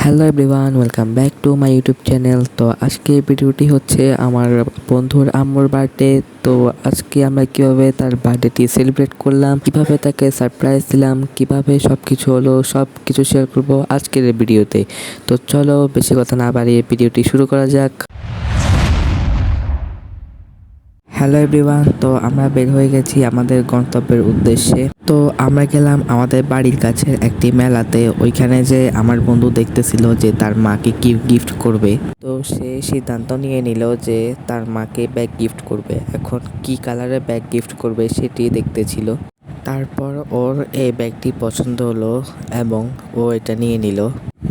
Hello everyone, welcome back to my YouTube channel. তো আজকে ভিডিওটি হচ্ছে আমার বন্ধুর আম্মুর বার্থডে। তো আজকে আমরা কিভাবে তার বার্থডেটি সেলিব্রেট করলাম, কিভাবে তাকে সারপ্রাইজ দিলাম, কিভাবে সব কিছু হলো, সব কিছু শেয়ার করবো আজকের এই ভিডিওতে। তো চলো বেশি কথা না বাড়িয়ে ভিডিওটি শুরু করা যাক। হ্যালো এভরিওয়ান, তো আমরা বের হয়ে গেছি আমাদের গন্তব্যের উদ্দেশ্যে। তো আমরা গেলাম আমাদের বাড়ির কাছে একটি মেলাতে। ওইখানে যে আমার বন্ধু দেখতেছিল যে তার মাকে কি গিফট করবে। তো সে সিদ্ধান্ত নিয়ে নিল যে তার মাকে ব্যাগ গিফট করবে। এখন কি কালারের ব্যাগ গিফট করবে সেটি দেখতেছিল। তারপর ওর এই ব্যাগটি পছন্দ হলো এবং ও এটা নিয়ে নিল।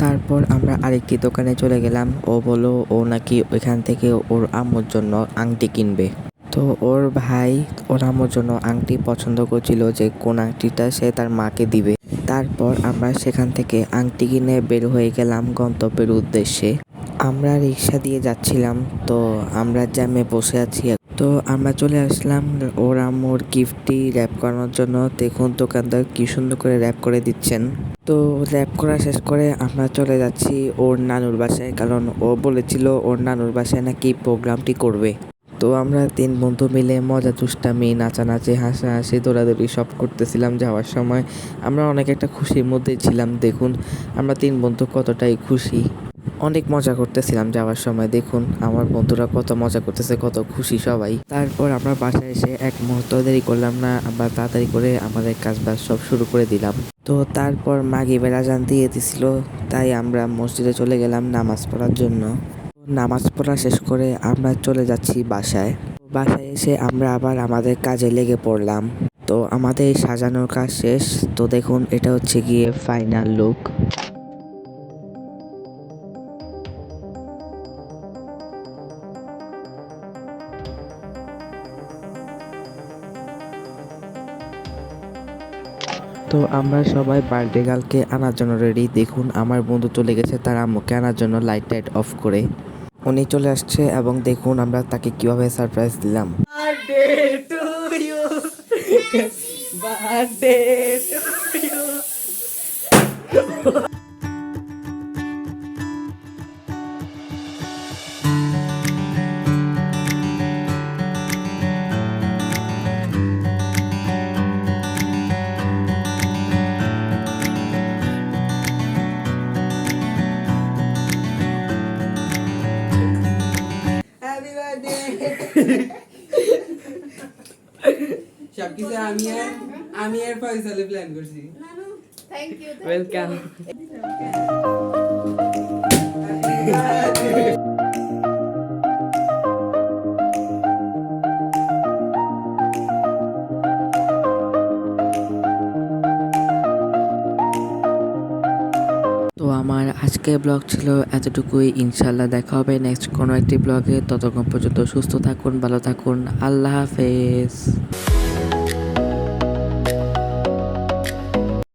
তারপর আমরা আরেকটি দোকানে চলে গেলাম। ও বলল ও নাকি ওইখান থেকে ওর আম্মুর জন্য আংটি কিনবে। তো ওর ভাই ওর আম্মুর জন্য আংটি পছন্দ করছিল যে কোন আংটিটা সে তার মাকে দিবে। তারপর আমরা সেখান থেকে আংটি কিনে বের হয়ে গেলাম গন্তব্যের উদ্দেশ্যে। আমরা রিক্সা দিয়ে যাচ্ছিলাম, তো আমরা জ্যামে বসে আছি। তো আমরা চলে আসলাম ওর আম্মুর গিফটটি র্যাপ করানোর জন্য। দেখুন দোকানদার কি সুন্দর করে র্যাপ করে দিচ্ছেন। তো র্যাপ করা শেষ করে আমরা চলে যাচ্ছি ওর নানুর বাসায়, কারণ ও বলেছিল ওর নানুর বাসায় নাকি প্রোগ্রামটি করবে। তো আমরা তিন বন্ধু মিলে মজা দুষ্টামি নাচানাচি হাসাহাসি দৌড়াদৌড়ি সব করতেছিলাম। যাওয়ার সময় আমরা অনেক একটা খুশির মধ্যেই ছিলাম। দেখুন আমরা তিন বন্ধু কতটাই খুশি, অনেক মজা করতেছিলাম যাওয়ার সময়। দেখুন আমার বন্ধুরা কত মজা করতেছে, কত খুশি সবাই। তারপর আমরা বাসায় এসে এক মুহূর্ত দেরি করলাম না, আমরা তাড়াতাড়ি করে আমাদের কাজবাজ সব শুরু করে দিলাম। তো তারপর মাগরিবের আজান দিয়ে দিছিল, তাই আমরা মসজিদে চলে গেলাম নামাজ পড়ার জন্য। নামাজ পড়া শেষ করে আমরা চলে যাচ্ছি বাসায়। বাসায় এসে আমরা আবার আমাদের কাজে লেগে পড়লাম। তো আমাদের সাজানোর কাজ শেষ। তো দেখুন এটা হচ্ছে গিয়ে ফাইনাল লুক। তো আমরা সবাই বার্থডে গার্লকে আনার জন্য রেডি। দেখুন আমার বন্ধু চলে গেছে তার আম্মুকে আনার জন্য লাইট টাইট অফ করে। উনি চলে আসছে এবং দেখুন আমরা তাকে কিভাবে সারপ্রাইজ দিলাম। Birthday to you, birthday to you. Happy birthday. সবকিছু আমি আর ফয়সালে প্ল্যান করছি। Thank you. ওয়েলকাম। তো আমার আজকের ব্লগ ছিল এতটুকুই। ইনশাল্লাহ দেখা হবে নেক্সট কোনো একটি ব্লগে। ততক্ষণ পর্যন্ত সুস্থ থাকুন, ভালো থাকুন। আল্লাহ হাফেজ।